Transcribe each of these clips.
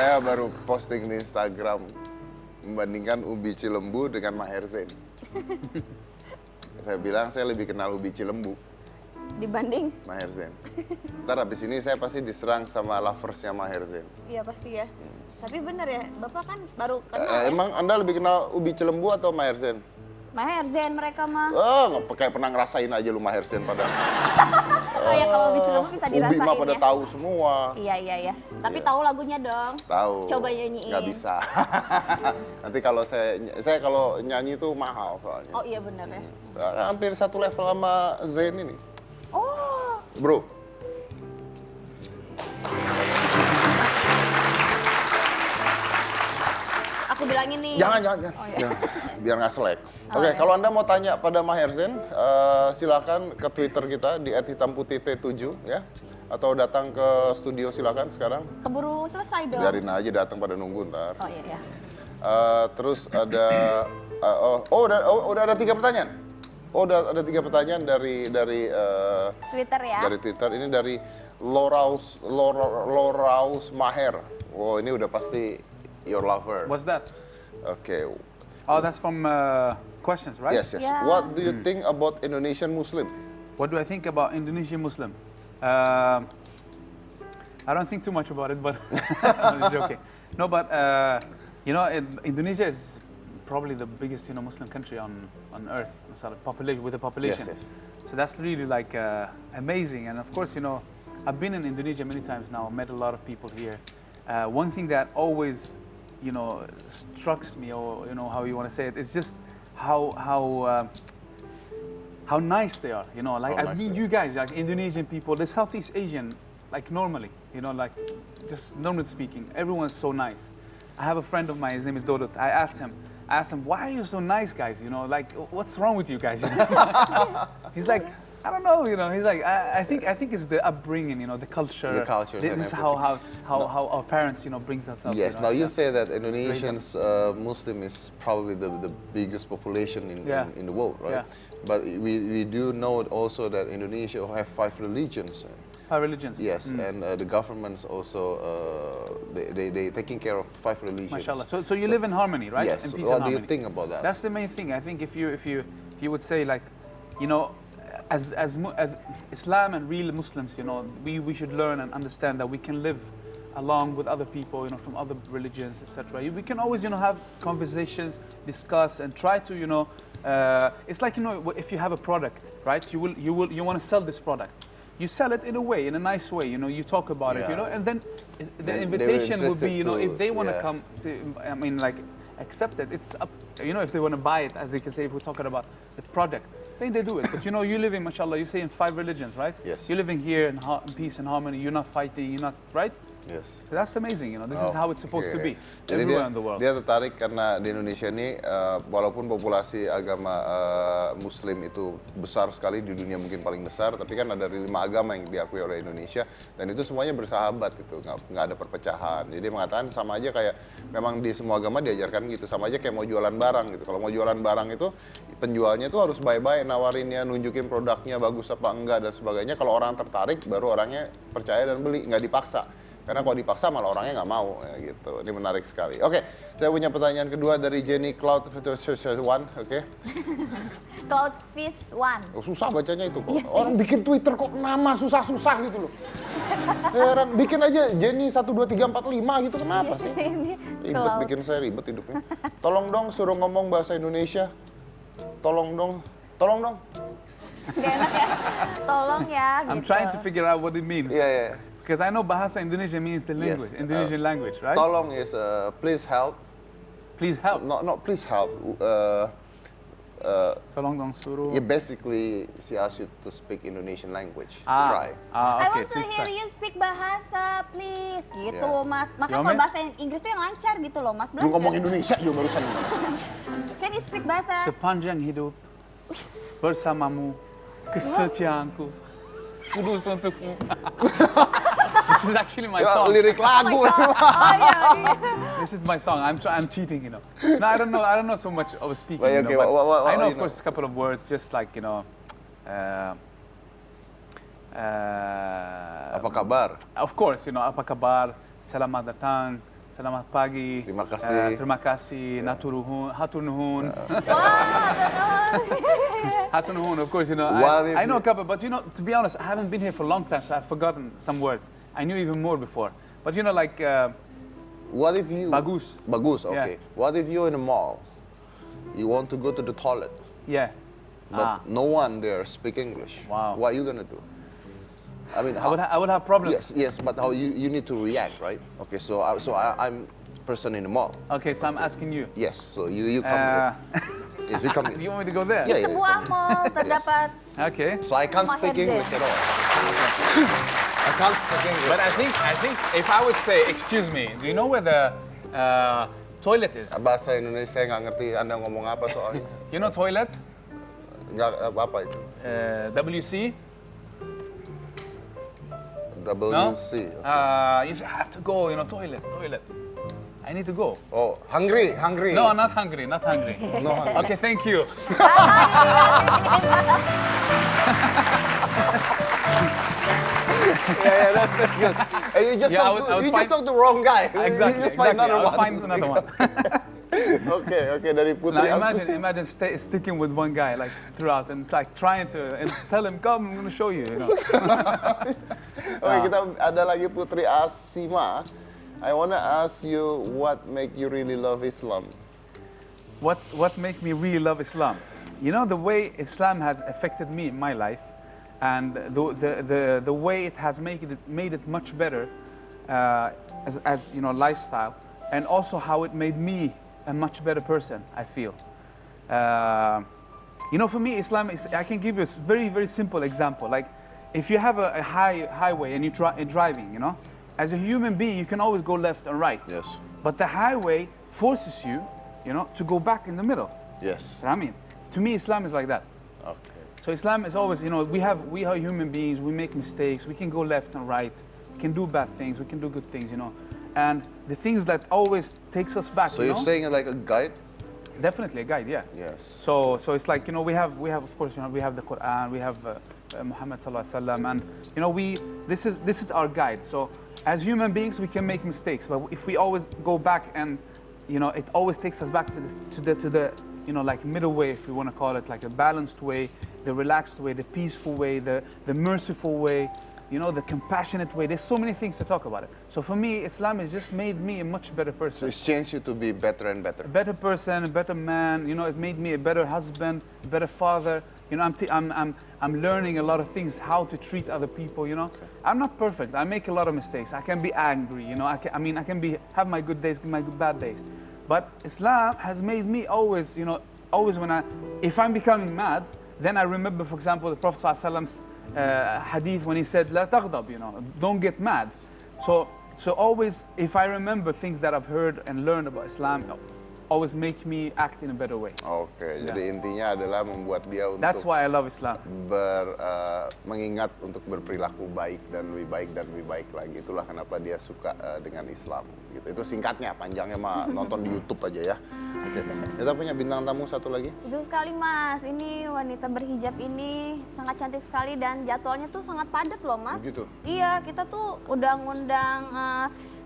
Saya baru posting di Instagram membandingkan Ubi Cilembu dengan Maher Zain. Saya bilang saya lebih kenal Ubi Cilembu Dibanding? Maher Zain. Ntar habis ini saya pasti diserang sama loversnya Maher Zain. Iya pasti ya. Tapi bener ya, Bapak kan baru kenal ya? Emang Anda lebih kenal Ubi Cilembu atau Maher Zain? Maher Zain mereka mah. Oh, kayak pernah ngerasain aja lu Maher Zain pada. Oh ya kalau Ubi Cilembu bisa dirasain Ubi mah pada ya? tahu semua. Iya. Tapi tahu lagunya dong. Tahu. Coba nyanyiin. Nggak bisa. Nanti kalau saya kalau nyanyi itu mahal soalnya. Oh iya bener ya. Hampir satu level sama Zain ini. Oh. Bro. Aku bilangin nih. Jangan. Oh, iya. Biar nggak selek. Oh, Oke, iya. kalau Anda mau tanya pada Maher Zain, silakan ke Twitter kita di @hitamputihT7 ya. Atau datang ke studio silakan sekarang. Keburu selesai dong. Biarin aja datang pada nunggu ntar. Oh iya. Terus ada udah ada 3 pertanyaan. Oh, udah ada 3 pertanyaan dari Twitter ya. Dari Twitter. Ini dari Loraus Maher. Wow, ini udah pasti your lover. What's that? Okay. Oh, that's from questions, right? Yes. Yeah. What do you think about Indonesian Muslim? What do I think about Indonesian Muslim? I don't think too much about it, but I'm just joking. No, but you know, Indonesia is probably the biggest Muslim country on earth, sort of population with a population. Yes. So that's really like amazing. And of course, I've been in Indonesia many times now. Met a lot of people here. One thing that always, strikes me, or how you want to say it, it's just how nice they are. Like I mean, you guys, like Indonesian people, the Southeast Asian, like normally, like just normally speaking, everyone's so nice. I have a friend of mine. His name is Dodot. I asked him, why are you so nice, guys? Like what's wrong with you guys? He's like, I don't know. He's like, I think it's the upbringing, the culture. The culture. This is how our parents, brings us up. Yes. Now you say that Indonesians Muslim is probably the biggest population in the world, right? Yeah. But we do know also that Indonesia have 5 religions. 5 religions. Yes, and the governments also they taking care of 5 religions. Mashallah. So you live in harmony, right? Yes. In peace What and do you harmony. think about that? That's the main thing. I think if you would say, like, as Islam and real Muslims, we should learn and understand that we can live along with other people, from other religions, etc. We can always, have conversations, discuss, and try to, it's like, if you have a product, right? You want to sell this product. You sell it in a way, in a nice way. You talk about it, and then the invitation would be, if they want to come to, accept it. It's up, if they want to buy it, as you can say, if we're talking about the product, then they do it. But you living, mashallah, you say in 5 religions, right? Yes. You're living here in peace and harmony. You're not fighting. You're not, right? Yes. So that's amazing. This is how it's supposed to be Jadi everywhere in the world. Dia tertarik karena di Indonesia ini walaupun populasi agama Muslim itu besar sekali, di dunia mungkin paling besar, tapi kan ada 5 agama yang diakui oleh Indonesia dan itu semuanya bersahabat gitu, nggak ada perpecahan. Jadi mengatakan sama aja kayak memang di semua agama diajarkan gitu, sama aja kayak mau jualan barang gitu. Kalau mau jualan barang itu penjualnya itu harus baik-baik nawarinnya, nunjukin produknya bagus apa enggak dan sebagainya. Kalau orang tertarik baru orangnya percaya dan beli, nggak dipaksa. Karena kalau dipaksa malah orangnya nggak mau ya gitu. Ini menarik sekali. Oke, saya punya pertanyaan kedua dari Jenny Cloudfish One. Oke. Cloudfish One. Oh, susah bacanya itu kok. Yes, Orang bikin Twitter kok nama susah-susah gitu loh. Heran, bikin aja Jenny 1 2 3 4 5 gitu kenapa sih? Ribet, bikin saya ribet hidupnya. Tolong dong suruh ngomong bahasa Indonesia. Tolong dong. Gak enak ya? Tolong ya gitu. I'm trying to figure out what it means. Iya. Because I know Bahasa Indonesia means the language, Yes. Indonesian language, right? Tolong is please help. Please help. Not please help. Tolong dong suruh. Yeah, basically she asked you to speak Indonesian language. Try. I Okay, want to please hear try. you speak bahasa, please. Gitu, Yes. Mas. Makanya You kalau want me? bahasa Inggris tuh yang lancar gitu loh, Mas. Lu ngomong Indonesia juga barusan. Can you speak bahasa? Sepanjang hidup bersamamu, kesetiaanku tulus untukmu. This is actually my Ya, song. lirik lagu. Oh iya. This is my song. I'm cheating, No, I don't know so much of speaking. Well, okay, but what I know, you of course, a couple of words, just like Apa kabar? Of course, apa kabar, selamat datang, Selamat pagi. Terima kasih. Terima kasih. Naturuhun, hatur nuhun. Wah, Hatur nuhun, of course, you know. What if I know a you- couple, but you know, to be honest, I haven't been here for a long time, so I've forgotten some words. I knew even more before. But you know, like, What if you... bagus. Bagus, Yeah. okay. What if you're in a mall, you want to go to the toilet, Yeah. but no one there speak English. Wow. What are you gonna do? I mean, I would have problems. yes, but how you need to react, right? Okay, so I'm person in the mall. Okay, so I'm asking you. Yes, so you come here. Yes, you come Do here. you want me to go there? Yeah, yeah. sebuah mall terdapat Okay. So I can't speak English at all. I can't speak English. But I think if I would say, excuse me, do you know where the toilet is? Bahasa Indonesia nggak ngerti Anda ngomong apa soalnya. You know toilet? Nggak apa itu. WC? WC. You have to go, you know, toilet. I need to go. Oh, hungry. No, not hungry. No hungry. Okay, thank you. Yeah, that's good. You just Yeah, I talk would- to, I would you find- just talk to wrong guy. Exactly. You just find another I'll one. find another one. Okay, dari Putri. Now imagine sticking with one guy like throughout and like trying to and tell him, come, I'm gonna show you. You know. Oke, kita ada lagi Putri Asima. I wanna ask you what make you really love Islam. What make me really love Islam? You know, the way Islam has affected me in my life, and the way it has made it much better as you know, lifestyle, and also how it made me a much better person, I feel. You know, for me, Islam is, I can give you a very simple example. Like, if you have a highway and you're driving, you know, as a human being, you can always go left and right. Yes. But the highway forces you, you know, to go back in the middle. Yes. You know what I mean? To me, Islam is like that. Okay. So Islam is always, you know, we are human beings, we make mistakes, we can go left and right, we can do bad things, we can do good things, you know. And the things that always takes us back, So you you're know? saying it like a guide? Definitely a guide, yeah. Yes. So it's like, you know, we have of course, you know, we have the Quran, we have Muhammad sallallahu alaihi wasallam, and you know, this is our guide. So as human beings, we can make mistakes, but if we always go back and, you know, it always takes us back to the you know, like middle way, if we want to call it, like a balanced way, the relaxed way, the peaceful way, the merciful way, you know, the compassionate way. There's so many things to talk about it. So for me, Islam has just made me a much better So person. it's changed you to be better and better. A better person, a better man. You know, it made me a better husband, a better father. You know, I'm learning a lot of things, how to treat other people. You know, I'm not perfect. I make a lot of mistakes. I can be angry. You know, I can have my good days, my bad days. But Islam has made me always, you know, always if I'm becoming mad, then I remember, for example, the Prophet ﷺ's hadith when he said, "La taghdab," you know, don't get mad. So always, if I remember things that I've heard and learned about Islam, always make me act in a better way. Oke, jadi intinya adalah membuat dia That's untuk why I love Islam. mengingat untuk berperilaku baik dan lebih baik lagi. Itulah kenapa dia suka dengan Islam. Gitu. Itu singkatnya, panjangnya mah nonton di YouTube aja ya. Oke. Kita punya bintang tamu satu lagi. betul sekali Mas. Ini wanita berhijab ini sangat cantik sekali dan jadwalnya tuh sangat padat loh Mas. Begitu? Iya, kita tuh udah ngundang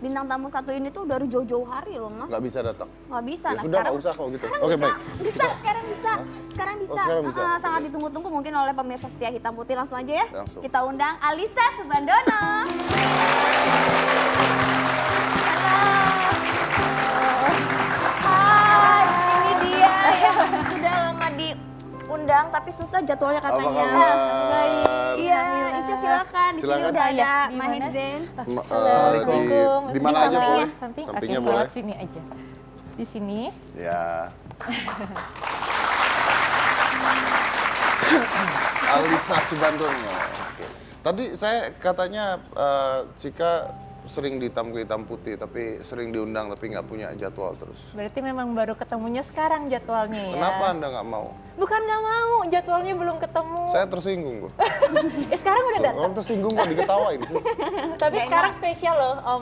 bintang tamu satu ini tuh dari jauh-jauh hari loh Mas. Nggak bisa datang. Nggak bisa. Ya Nah, sudah, nggak usah kalau gitu. sekarang Oke, bisa, baik. bisa, sekarang bisa. Sekarang bisa. sekarang bisa. Sangat ditunggu-tunggu mungkin oleh pemirsa setia Hitam Putih. Langsung aja ya. Langsung. Kita undang Alisa Subandono. Hai, ini dia yang sudah lama diundang tapi susah jadwalnya Apa katanya. kabar? Iya, Ica silakan. Di sini Silakan. udah ada Di mana? Mahir Zain. Di mana aja Samping boleh? ya? Samping? Sampingnya Oke, boleh. lewat sini aja. Di sini. Ya. Alisa Subandono. Oke. Tadi saya katanya Cika sering di Hitam Putih, tapi sering diundang tapi nggak punya jadwal terus. Berarti memang baru ketemunya sekarang jadwalnya ya? Kenapa Anda nggak mau? Bukan nggak mau, jadwalnya belum ketemu. Saya tersinggung kok. Sekarang udah datang. Orang tersinggung kok diketawain sih. Tapi sekarang spesial loh Om.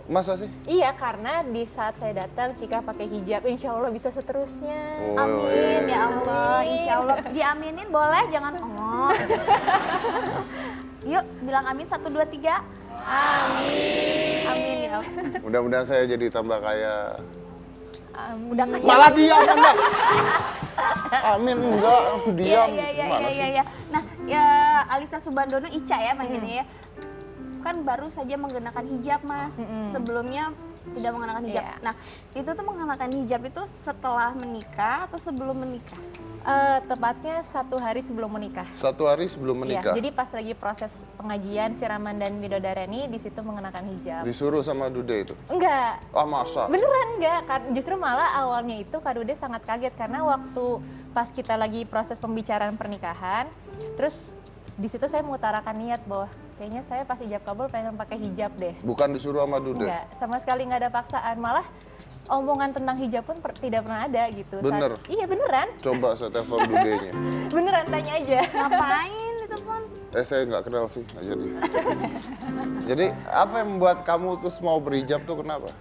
Masa sih? Iya, karena di saat saya datang Cika pakai hijab, insya Allah bisa seterusnya. Oh, Amin iya. ya Allah, insya Allah diaminin boleh jangan Yuk, bilang amin 1, 2, 3. Amin. Amin ya. Mudah-mudahan saya jadi tambah kaya. Amin. Udah kaya. Malah diam Anda. Amin enggak, aku diam. Gimana sih? Iya. Nah, ya Alisa Subandono Ica ya panggilnya ya. Kan baru saja mengenakan hijab, Mas. Sebelumnya tidak mengenakan hijab. Iya. Nah, itu tuh mengenakan hijab itu setelah menikah atau sebelum menikah? Tepatnya 1 hari sebelum menikah. 1 hari sebelum menikah. Iya, jadi pas lagi proses pengajian siraman dan midodareni di situ mengenakan hijab. Disuruh sama Dude itu. Enggak, Ah, masa? beneran enggak. Justru malah awalnya itu Kak Dude sangat kaget karena waktu pas kita lagi proses pembicaraan pernikahan, terus di situ saya mengutarakan niat bahwa kayaknya saya pas ijab kabul pengen pakai hijab deh. Bukan disuruh sama Dude. Enggak, sama sekali nggak ada paksaan. Malah omongan tentang hijab pun tidak pernah ada gitu. Bener? Iya beneran, Coba saya telepon Dude-nya. beneran tanya aja. Ngapain ditelepon? Saya nggak kenal sih, nggak jadi. Jadi apa yang membuat kamu terus mau berhijab tuh kenapa?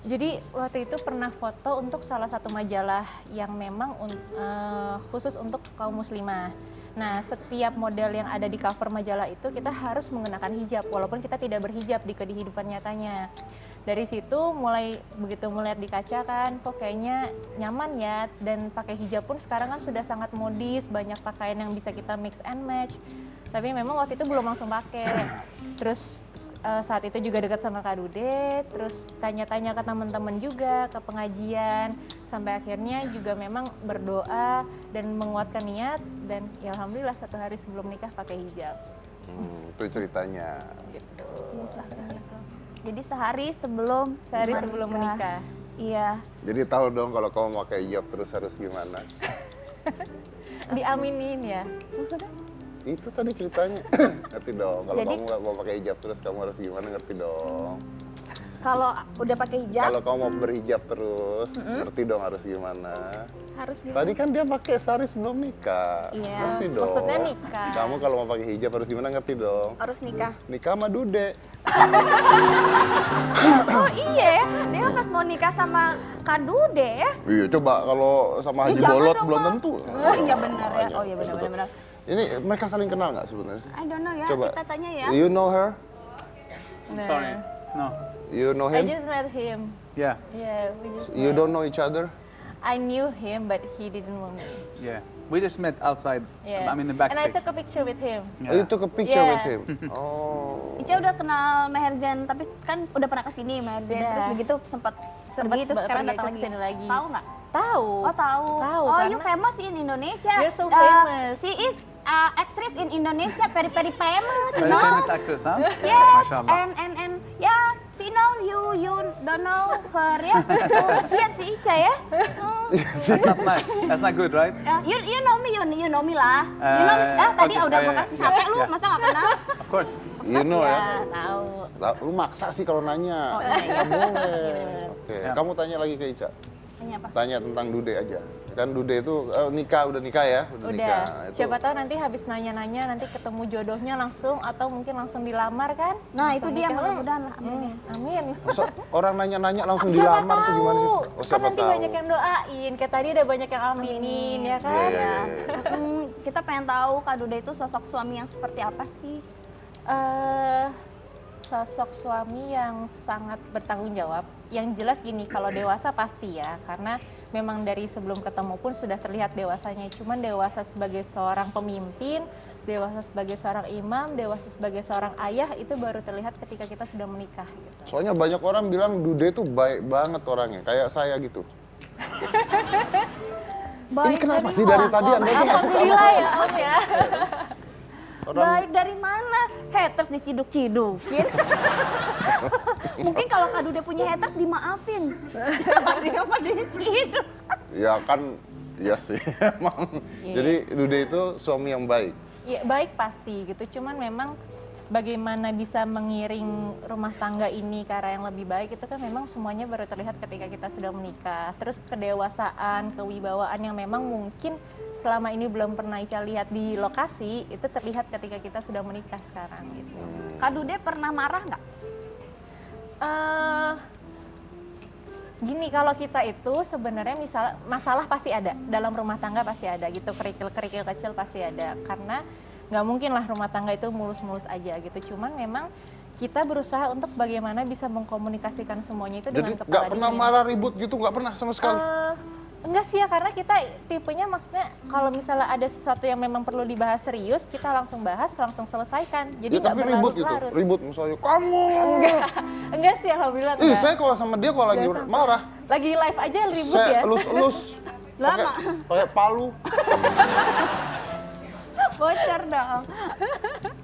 Jadi waktu itu pernah foto untuk salah satu majalah yang memang khusus untuk kaum muslimah. Nah, setiap model yang ada di cover majalah itu kita harus menggunakan hijab walaupun kita tidak berhijab di kehidupan nyatanya. Dari situ begitu melihat di kaca kan, kok kayaknya nyaman ya, dan pakai hijab pun sekarang kan sudah sangat modis, banyak pakaian yang bisa kita mix and match. Tapi memang waktu itu belum langsung pakai. Terus saat itu juga dekat sama Kak Dude, terus tanya-tanya ke teman-teman juga, ke pengajian, sampai akhirnya juga memang berdoa dan menguatkan niat, dan ya alhamdulillah 1 hari sebelum nikah pakai hijab. Itu ceritanya. Gitu. Jadi sehari sebelum Sebelum menikah. Iya. Jadi tahu dong kalau kamu pakai hijab terus harus gimana? Diaminin ya. Maksudnya? Itu tadi ceritanya. Ngerti dong. Kalau Jadi- kamu nggak mau pakai hijab terus kamu harus gimana? Ngerti dong. Kalau udah pakai hijab Kalau kamu mau berhijab terus, ngerti dong harus gimana? harus gimana? Tadi kan dia pakai sehari sebelum nikah. Iya, Ngerti dong. maksudnya nikah. Kamu kalau mau pakai hijab harus gimana? Ngerti dong. Harus nikah. Nikah sama Dude. Oh iya ya, dia pas mau nikah sama Kak Dude ya? Iya, coba kalau sama Haji jangan Bolot dong, belum Mas. tentu. Oh iya benar ya. Makanya, Oh iya benar betul. benar. Ini mereka saling kenal nggak sebenarnya sih? I don't know ya, Coba. kita tanya ya. You know her? Nah, Sorry. No. You know I him? just met him. Yeah. Yeah, we just You met. don't know each other? I knew him, but he didn't know me. Yeah. We just met outside. Yeah. I mean, the And I backstage. took a picture with him. Oh, you took a picture Yeah. with him? Oh. Ica udah kenal Maher Zain, tapi kan udah pernah kesini Maher Zain. Sudah. Terus begitu sempat pergi, terus sekarang pergi datang kesini lagi. lagi. Tahu nggak? Tahu. Oh tahu. Tahu, Oh you karena- famous in Indonesia. You're so famous. She is actress in Indonesia, very famous. You Very know? famous actress, huh? Yeah. MashaAllah. And yeah, she know you don't know her ya. Oh, kasihan si Ica ya. Oh. That's not nice. That's not good, right? You know me, you know me lah. You know me. Tadi okay. udah Oh, gua yeah, kasih yeah. sate lu, Yeah. masa nggak kenal? Of course. You know ya? Tahu. Lu maksa sih kalau nanya. Oh, iya. Nggak boleh. Oke, Ya. kamu tanya lagi ke Ica. Tanya apa? Tanya tentang Dude aja. Kan Dude itu udah nikah ya? Udah. Nikah. Nah, itu. Siapa tahu nanti habis nanya-nanya nanti ketemu jodohnya langsung atau mungkin langsung dilamar kan? Nah, itu Langsung dia nikah. mudah-mudahan lah. Amin. Amin. Masa orang nanya-nanya langsung Siapa dilamar tuh gimana sih? tahu? Oh, Kan siapa nanti tahu. banyak yang doain. Kayak tadi ada banyak yang aminin ya kan? Iya. Kita pengen tahu Kak Dude itu sosok suami yang seperti apa sih? Sosok suami yang sangat bertanggung jawab. Yang jelas gini, kalau dewasa pasti ya, karena memang dari sebelum ketemu pun sudah terlihat dewasanya. Cuman dewasa sebagai seorang pemimpin, dewasa sebagai seorang imam, dewasa sebagai seorang ayah itu baru terlihat ketika kita sudah menikah. Gitu. Soalnya banyak orang bilang Dude itu baik banget orangnya, kayak saya gitu. Ini kenapa sih dari tadi Anda tuh nggak suka sama Alhamdulillah saya? ya Om ya. Orang Baik dari mana? Haters diciduk-cidukin. Mungkin kalau Kak Dude punya haters dimaafin. Dia mah diciduk. ya kan, iya sih emang. Jadi Dude itu suami yang baik. Ya baik pasti gitu, cuman memang bagaimana bisa mengiring rumah tangga ini ke arah yang lebih baik itu kan memang semuanya baru terlihat ketika kita sudah menikah. Terus kedewasaan, kewibawaan yang memang mungkin selama ini belum pernah Ica lihat di lokasi itu terlihat ketika kita sudah menikah sekarang gitu. Kak Dude pernah marah nggak? Gini, kalau kita itu sebenarnya misal masalah pasti ada, dalam rumah tangga pasti ada gitu, kerikil-kerikil kecil pasti ada. Karena nggak mungkin lah rumah tangga itu mulus-mulus aja gitu. Cuman memang kita berusaha untuk bagaimana bisa mengkomunikasikan semuanya itu dengan Jadi kepala nggak pernah dingin. marah ribut gitu, nggak pernah sama sekali. Enggak sih ya, karena kita tipenya maksudnya kalau misalnya ada sesuatu yang memang perlu dibahas serius, kita langsung bahas, langsung selesaikan. Jadi Ya, nggak tapi ribut gitu, berlarut-larut. ribut misalnya kamu. Enggak sih, alhamdulillah Ih, enggak. saya kalau sama dia kalau lagi Nggak sampai. marah, Lagi live aja ribut saya ya. elus-elus. Lama. Pakai palu. Bocor dong.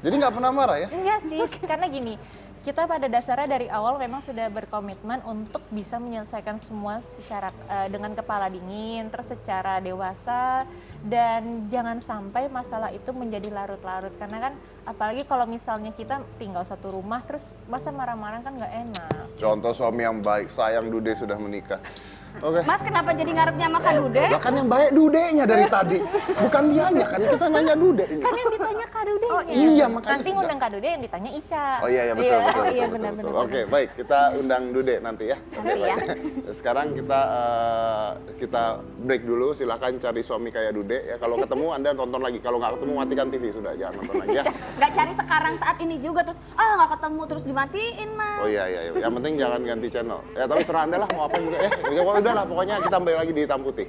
Jadi nggak pernah marah ya? Enggak sih, karena gini, kita pada dasarnya dari awal memang sudah berkomitmen untuk bisa menyelesaikan semua secara dengan kepala dingin, terus secara dewasa, dan jangan sampai masalah itu menjadi larut-larut. Karena kan apalagi kalau misalnya kita tinggal satu rumah, terus masa marah-marah kan nggak enak. Contoh suami yang baik, sayang Dude sudah menikah. Oke. Mas kenapa jadi ngarepnya sama Kak Dude? Lah kan yang baik Dudenya dari tadi, bukan dianya kan, kita nanya Dude ini. Kan yang ditanya Kak Dudenya. Oh, iya, makanya Nanti sedang. ngundang Kak Dude yang ditanya Ica. Oh iya, iya betul, betul, Iya betul, benar betul. benar. Oke, baik, kita undang Dude nanti ya. Nanti ya. Sekarang kita break dulu, silakan cari suami kayak Dude ya. Kalau ketemu Anda tonton lagi, kalau nggak ketemu matikan TV sudah, jangan nonton lagi ya. Nggak cari sekarang saat ini juga terus nggak ketemu terus dimatiin Mas. Oh iya, iya, yang penting jangan ganti channel. Ya tapi serah Anda lah mau apa juga ya. Ya udah lah, pokoknya kita kembali lagi di Hitam Putih.